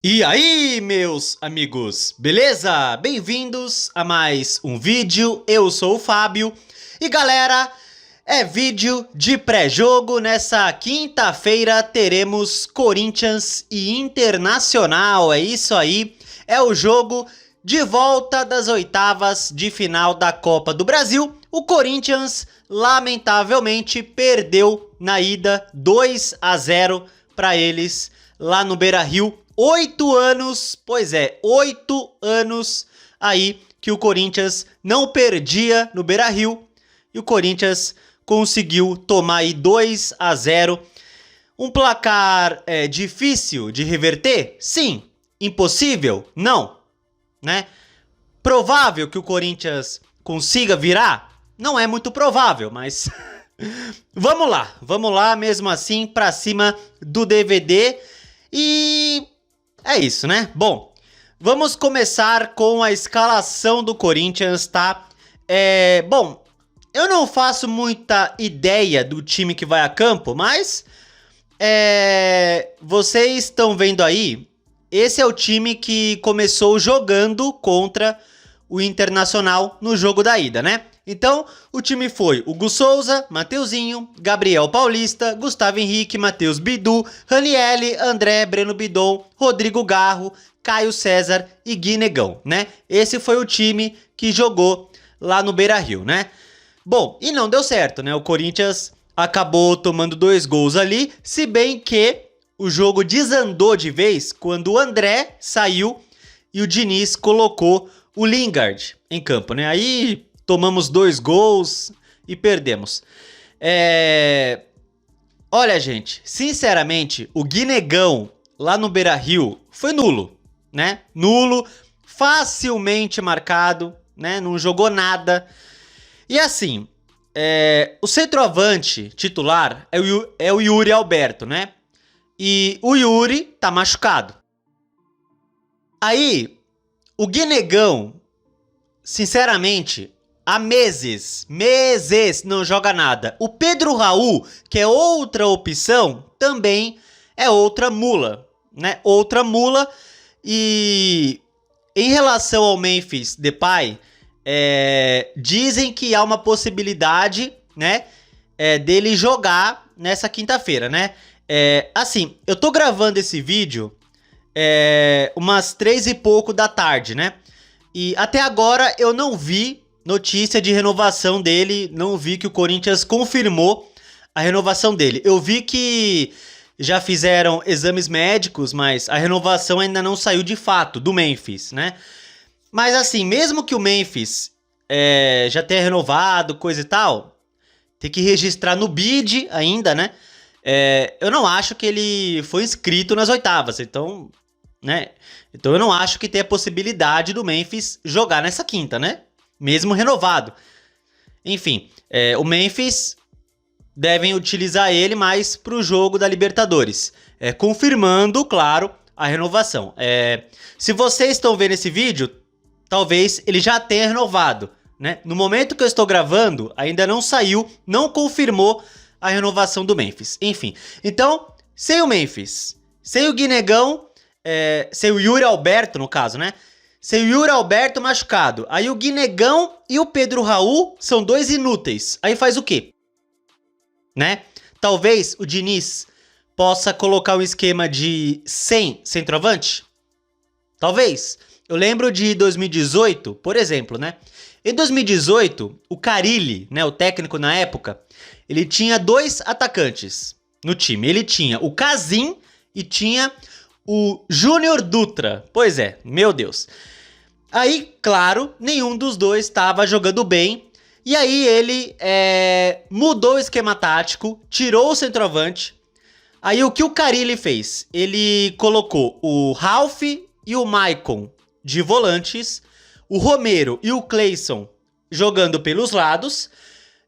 E aí, meus amigos, beleza? Bem-vindos a mais um vídeo, eu sou o Fábio. E galera, é vídeo de pré-jogo. Nessa quinta-feira teremos Corinthians e Internacional, é isso aí. É o jogo de volta das oitavas de final da Copa do Brasil. O Corinthians, lamentavelmente, perdeu na ida 2-0 para eles lá no Beira-Rio. 8 anos, pois é, 8 anos aí que o Corinthians não perdia no Beira-Rio e o Corinthians conseguiu tomar aí 2-0. Um placar difícil de reverter? Sim. Impossível? Não, né? Provável que o Corinthians consiga virar? Não é muito provável, mas vamos lá mesmo assim pra cima do DVD e é isso, né? Bom, vamos começar com a escalação do Corinthians, tá? Bom, eu não faço muita ideia do time que vai a campo, mas vocês estão vendo aí, esse é o time que começou jogando contra o Internacional no jogo da ida, né? Então, o time foi Hugo Souza, Mateuzinho, Gabriel Paulista, Gustavo Henrique, Matheus Bidu, Ranielli, André, Breno Bidon, Rodrigo Garro, Caio César e Gui Negão, né? Esse foi o time que jogou lá no Beira-Rio, né? Bom, e não deu certo, né? O Corinthians acabou tomando 2 gols ali, se bem que o jogo desandou de vez quando o André saiu e o Diniz colocou o Lingard em campo, né? Aí tomamos 2 gols e perdemos. Olha, gente, sinceramente, o Gui Negão lá no Beira-Rio foi nulo, né? Nulo, facilmente marcado, né? Não jogou nada. E assim, o centroavante titular é o Yuri Alberto, né? E o Yuri tá machucado. Aí, o Gui Negão, sinceramente, há meses não joga nada. O Pedro Raul, que é outra opção, também é outra mula, né? Outra mula. E em relação ao Memphis Depay, dizem que há uma possibilidade, né, dele jogar nessa quinta-feira, né? Assim, eu tô gravando esse vídeo umas 3 e pouco da tarde, né? E até agora eu não vi notícia de renovação dele, não vi que o Corinthians confirmou a renovação dele. Eu vi que já fizeram exames médicos, mas a renovação ainda não saiu de fato do Memphis, né? Mas assim, mesmo que o Memphis já tenha renovado, coisa e tal, tem que registrar no BID ainda, né? Eu não acho que ele foi inscrito nas oitavas, então, né? Então eu não acho que tenha possibilidade do Memphis jogar nessa quinta, né? Mesmo renovado. Enfim, o Memphis devem utilizar ele mais para o jogo da Libertadores, confirmando, claro, a renovação. Se vocês estão vendo esse vídeo, talvez ele já tenha renovado, né? No momento que eu estou gravando, ainda não saiu, não confirmou a renovação do Memphis. Enfim, então, sem o Memphis, sem o Gui Negão, sem o Yuri Alberto, no caso, né? Sem o Yuri Alberto machucado. Aí o Gui Negão e o Pedro Raul são 2 inúteis. Aí faz o quê? Né? Talvez o Diniz possa colocar um esquema de 100 centroavante? Talvez. Eu lembro de 2018, por exemplo, né? Em 2018, o Carille, né, o técnico na época, ele tinha 2 atacantes no time. Ele tinha o Casim e tinha o Júnior Dutra. Pois é, meu Deus. Aí, claro, nenhum dos dois estava jogando bem. E aí ele mudou o esquema tático, tirou o centroavante. Aí o que o Carille fez? Ele colocou o Ralf e o Maicon de volantes, o Romero e o Cleison jogando pelos lados,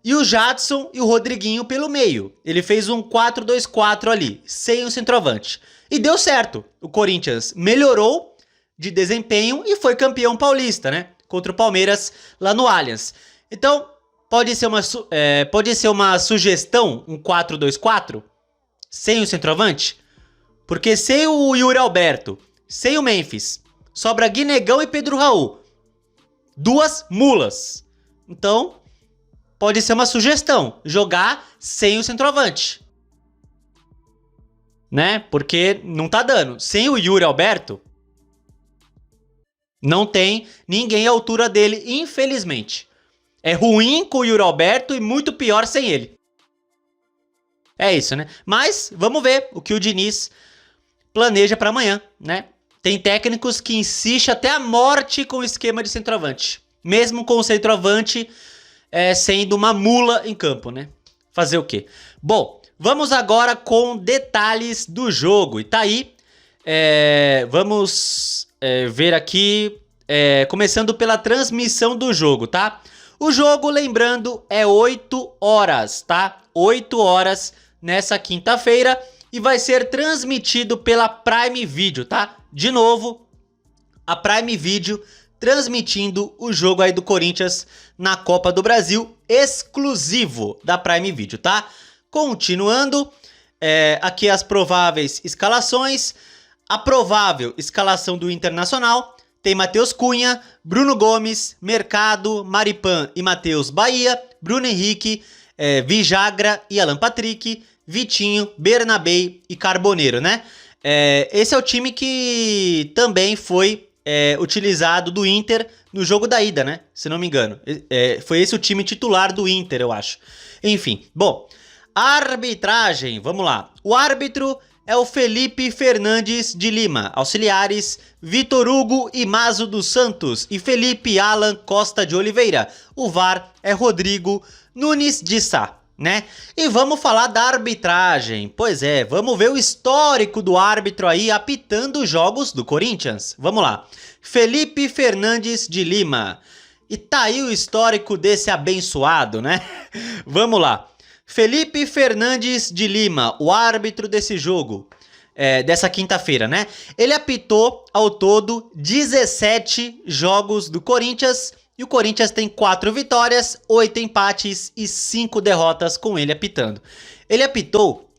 e o Jadson e o Rodriguinho pelo meio. Ele fez um 4-2-4 ali, sem o centroavante. E deu certo. O Corinthians melhorou de desempenho e foi campeão paulista, né? Contra o Palmeiras lá no Allianz. Então, pode ser uma sugestão, um 4-2-4, sem o centroavante? Porque sem o Yuri Alberto, sem o Memphis. Sobra Guinegão e Pedro Raul. 2 mulas. Então, pode ser uma sugestão. Jogar sem o centroavante. Né? Porque não tá dando. Sem o Yuri Alberto, não tem ninguém à altura dele, infelizmente. É ruim com o Yuri Alberto e muito pior sem ele. É isso, né? Mas vamos ver o que o Diniz planeja para amanhã, né? Tem técnicos que insistem até a morte com o esquema de centroavante. Mesmo com o centroavante sendo uma mula em campo, né? Fazer o quê? Bom, vamos agora com detalhes do jogo. E tá aí. Vamos ver aqui, começando pela transmissão do jogo, tá? O jogo, lembrando, é 8 horas, tá? 8 horas nessa quinta-feira e vai ser transmitido pela Prime Video, tá? De novo, a Prime Video transmitindo o jogo aí do Corinthians na Copa do Brasil, exclusivo da Prime Video, tá? Continuando, aqui as prováveis escalações. A provável escalação do Internacional tem Matheus Cunha, Bruno Gomes, Mercado, Maripan e Matheus Bahia, Bruno Henrique, Vijagra e Alan Patrick, Vitinho, Bernabei e Carboneiro, né? Esse é o time que também foi utilizado do Inter no jogo da ida, né? Se não me engano. Foi esse o time titular do Inter, eu acho. Enfim, bom. Arbitragem, vamos lá. O árbitro é o Felipe Fernandes de Lima. Auxiliares, Vitor Hugo Imazo dos Santos e Felipe Alan Costa de Oliveira. O VAR é Rodrigo Nunes de Sá, né? E vamos falar da arbitragem. Pois é, vamos ver o histórico do árbitro aí apitando os jogos do Corinthians. Vamos lá. Felipe Fernandes de Lima. E tá aí o histórico desse abençoado, né? Vamos lá. Felipe Fernandes de Lima, o árbitro desse jogo, dessa quinta-feira, né? Ele apitou ao todo 17 jogos do Corinthians e o Corinthians tem 4 vitórias, 8 empates e 5 derrotas com ele apitando. Ele apitou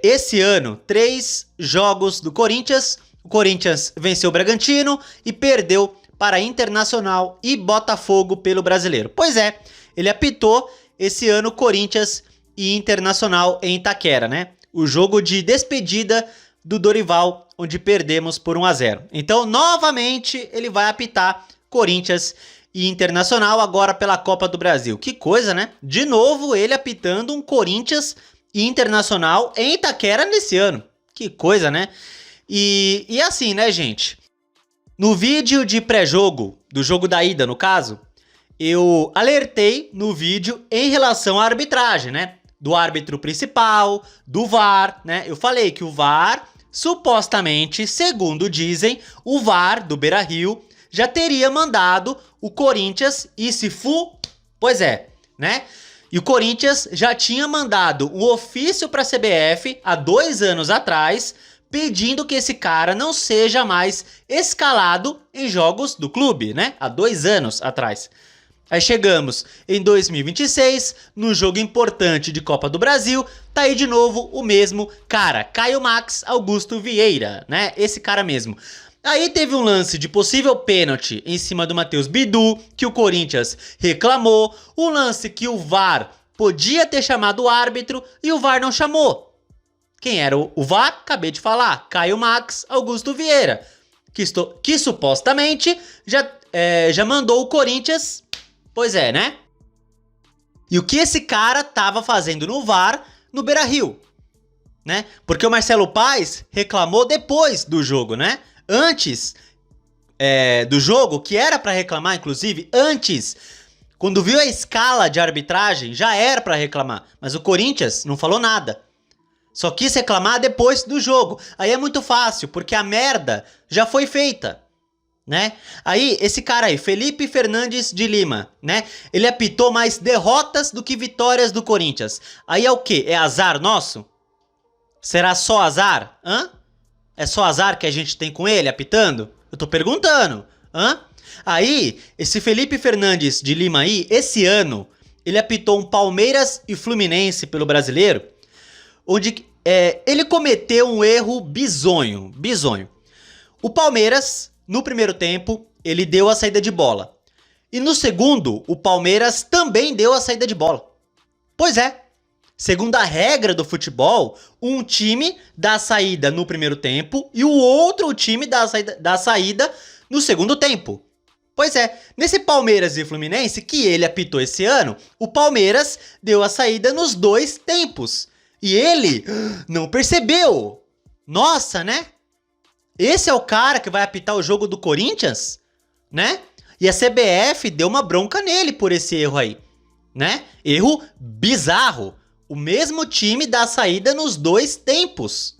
esse ano 3 jogos do Corinthians. O Corinthians venceu o Bragantino e perdeu para Internacional e Botafogo pelo Brasileiro. Pois é, ele apitou esse ano Corinthians e Internacional em Itaquera, né? O jogo de despedida do Dorival, onde perdemos por 1-0. Então, novamente, ele vai apitar Corinthians e Internacional agora pela Copa do Brasil. Que coisa, né? De novo, ele apitando um Corinthians e Internacional em Itaquera nesse ano. Que coisa, né? E assim, né, gente? No vídeo de pré-jogo, do jogo da ida, no caso, eu alertei no vídeo em relação à arbitragem, né? Do árbitro principal, do VAR, né? Eu falei que o VAR, supostamente, segundo dizem, o VAR do Beira-Rio já teria mandado o Corinthians e pois é, né? E o Corinthians já tinha mandado um ofício para a CBF há 2 anos atrás, pedindo que esse cara não seja mais escalado em jogos do clube, né? Há 2 anos atrás. Aí chegamos em 2026, no jogo importante de Copa do Brasil, tá aí de novo o mesmo cara, Caio Max Augusto Vieira, né? Esse cara mesmo. Aí teve um lance de possível pênalti em cima do Matheus Bidu, que o Corinthians reclamou, um lance que o VAR podia ter chamado o árbitro e o VAR não chamou. Quem era o VAR? Acabei de falar, Caio Max Augusto Vieira, que supostamente já mandou o Corinthians. Pois é, né? E o que esse cara tava fazendo no VAR no Beira-Rio, né? Porque o Marcelo Paes reclamou depois do jogo, né? Antes do jogo, que era pra reclamar, inclusive, antes, quando viu a escala de arbitragem, já era pra reclamar. Mas o Corinthians não falou nada. Só quis reclamar depois do jogo. Aí é muito fácil, porque a merda já foi feita, né? Aí, esse cara aí, Felipe Fernandes de Lima, né? Ele apitou mais derrotas do que vitórias do Corinthians. Aí é o quê? É azar nosso? Será só azar? Hã? É só azar que a gente tem com ele apitando? Eu tô perguntando. Hã? Aí, esse Felipe Fernandes de Lima aí, esse ano, ele apitou um Palmeiras e Fluminense pelo Brasileiro, onde ele cometeu um erro bizonho. O Palmeiras, no primeiro tempo, ele deu a saída de bola. E no segundo, o Palmeiras também deu a saída de bola. Pois é. Segundo a regra do futebol, um time dá a saída no primeiro tempo e o outro time dá a saída no segundo tempo. Pois é, nesse Palmeiras e Fluminense que ele apitou esse ano, o Palmeiras deu a saída nos dois tempos. E ele não percebeu. Nossa, né? Esse é o cara que vai apitar o jogo do Corinthians, né? E a CBF deu uma bronca nele por esse erro aí, né? Erro bizarro. O mesmo time dá a saída nos dois tempos.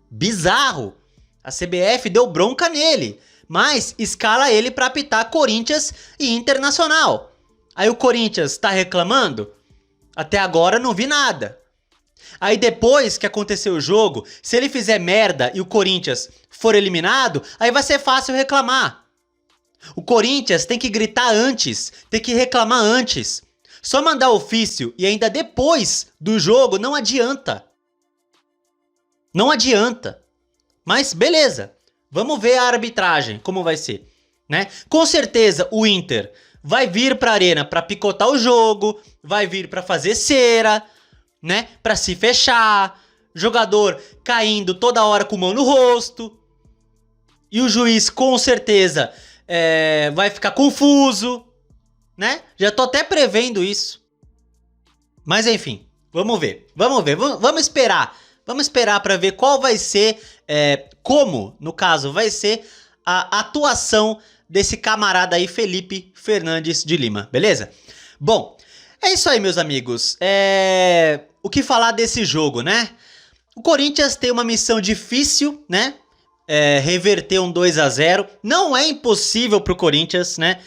Bizarro. A CBF deu bronca nele, mas escala ele para apitar Corinthians e Internacional. Aí o Corinthians tá reclamando? Até agora não vi nada. Aí depois que aconteceu o jogo, se ele fizer merda e o Corinthians for eliminado, aí vai ser fácil reclamar. O Corinthians tem que gritar antes, tem que reclamar antes. Só mandar ofício e ainda depois do jogo não adianta. Não adianta. Mas beleza, vamos ver a arbitragem, como vai ser, né? Com certeza o Inter vai vir pra arena pra picotar o jogo, vai vir pra fazer cera, né? Pra se fechar, jogador caindo toda hora com mão no rosto. E o juiz com certeza vai ficar confuso, né? Já tô até prevendo isso. Mas enfim, vamos ver, vamos esperar. Vamos esperar para ver qual vai ser, como, no caso, vai ser a atuação desse camarada aí, Felipe Fernandes de Lima, beleza? Bom, é isso aí, meus amigos. O que falar desse jogo, né? O Corinthians tem uma missão difícil, né? Reverter um 2-0. Não é impossível pro Corinthians, né?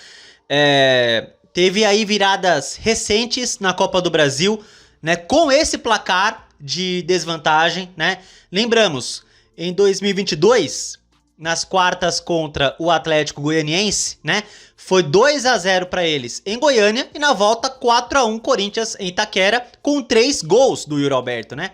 Teve aí viradas recentes na Copa do Brasil, né? Com esse placar de desvantagem, né? Lembramos, em 2022, nas quartas contra o Atlético Goianiense, né? Foi 2-0 para eles em Goiânia e na volta 4-1 Corinthians em Itaquera com 3 gols do Yuri Alberto, né?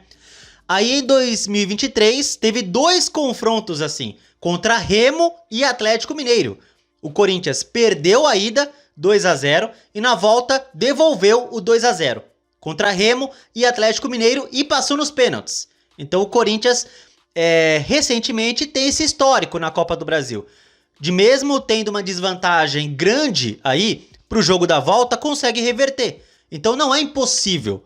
Aí em 2023 teve 2 confrontos assim, contra Remo e Atlético Mineiro. O Corinthians perdeu a ida 2-0 e na volta devolveu o 2-0 contra Remo e Atlético Mineiro e passou nos pênaltis. Então o Corinthians recentemente tem esse histórico na Copa do Brasil. De mesmo tendo uma desvantagem grande aí pro jogo da volta, consegue reverter. Então não é impossível.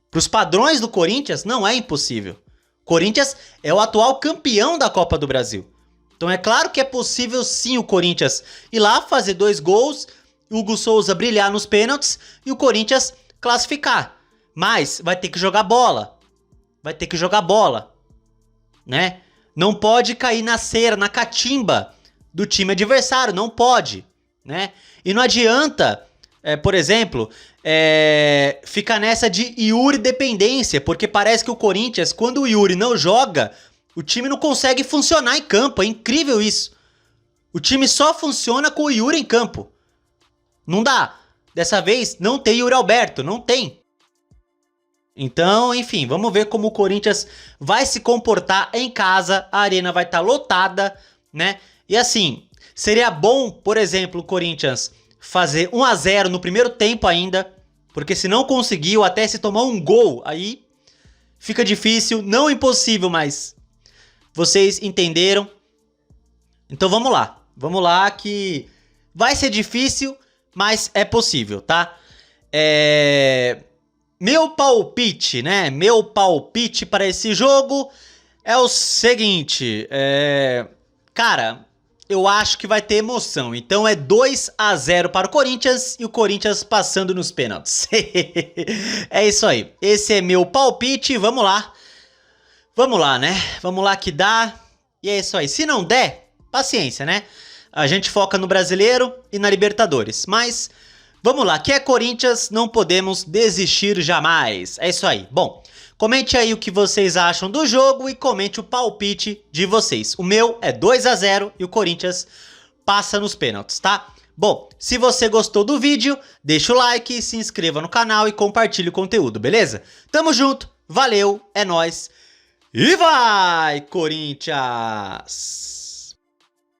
Para os padrões do Corinthians, não é impossível. Corinthians é o atual campeão da Copa do Brasil. Então é claro que é possível sim o Corinthians ir lá fazer 2 gols, Hugo Souza brilhar nos pênaltis e o Corinthians classificar. Mas vai ter que jogar bola. Vai ter que jogar bola, né? Não pode cair na cera, na catimba do time adversário, não pode, né? E não adianta, por exemplo, ficar nessa de Yuri dependência, porque parece que o Corinthians, quando o Yuri não joga, o time não consegue funcionar em campo, é incrível isso. O time só funciona com o Yuri em campo. Não dá. Dessa vez não tem Yuri Alberto, não tem. Então, enfim, vamos ver como o Corinthians vai se comportar em casa. A arena vai estar lotada, né? E assim, seria bom, por exemplo, o Corinthians fazer 1-0 no primeiro tempo ainda, porque se não conseguiu, até se tomar um gol, aí fica difícil, não impossível, mas vocês entenderam. Então vamos lá que vai ser difícil, mas é possível, tá? Meu palpite, né? Meu palpite para esse jogo é o seguinte, cara, eu acho que vai ter emoção. Então é 2-0 para o Corinthians e o Corinthians passando nos pênaltis. É isso aí. Esse é meu palpite. Vamos lá. Vamos lá, né? Vamos lá que dá. E é isso aí. Se não der, paciência, né? A gente foca no Brasileiro e na Libertadores. Mas vamos lá. Que é Corinthians, não podemos desistir jamais. É isso aí. Bom, comente aí o que vocês acham do jogo e comente o palpite de vocês. O meu é 2-0 e o Corinthians passa nos pênaltis, tá? Bom, se você gostou do vídeo, deixa o like, se inscreva no canal e compartilhe o conteúdo, beleza? Tamo junto, valeu, é nóis e vai, Corinthians!